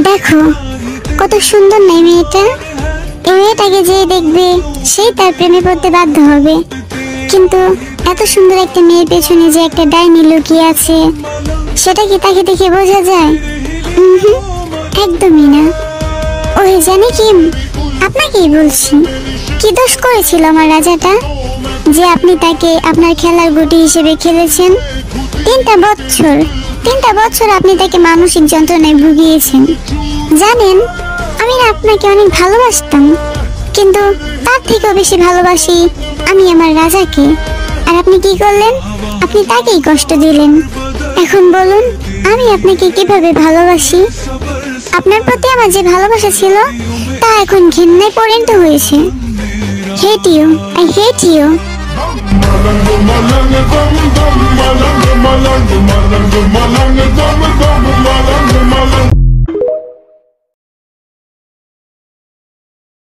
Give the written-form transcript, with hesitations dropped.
দেখো কত সুন্দর না মেয়েটা। এই মেয়েটাকে যে দেখবে সেই তার প্রেমে পড়তে বাধ্য হবে। কিন্তু এত সুন্দর একটা মেয়ের পেছনে যে একটা ডাইনি লুকিয়ে আছে, সেটা কি তাকে দেখে বোঝা যায়? একদমই না। ওই জানি কি, আপনাকেই বলছি, কি দোষ করেছিল আমার রাজাটা যে আপনি তাকে আপনার খেলার গুটি হিসেবে খেলেছেন? 3টা বছর আপনি তাকে মানসিক যন্ত্রণায় ভুগিয়েছেন। জানেন, আমি না আপনাকে অনেক ভালোবাসতাম, কিন্তু তার থেকেও বেশি ভালোবাসি আমি আমার রাজাকে। আর আপনি কি করলেন? আপনি তাকেই কষ্ট দিলেন। এখন বলুন, আমি আপনাকে কিভাবে ভালোবাসি? আপনার প্রতি আমার যে ভালোবাসা ছিল তা এখন ঘৃণায় পরিণত হয়েছে। Hate you, I hate you. Malang, malang, malang, malang, malang, malang, malang, malang, malang, malang.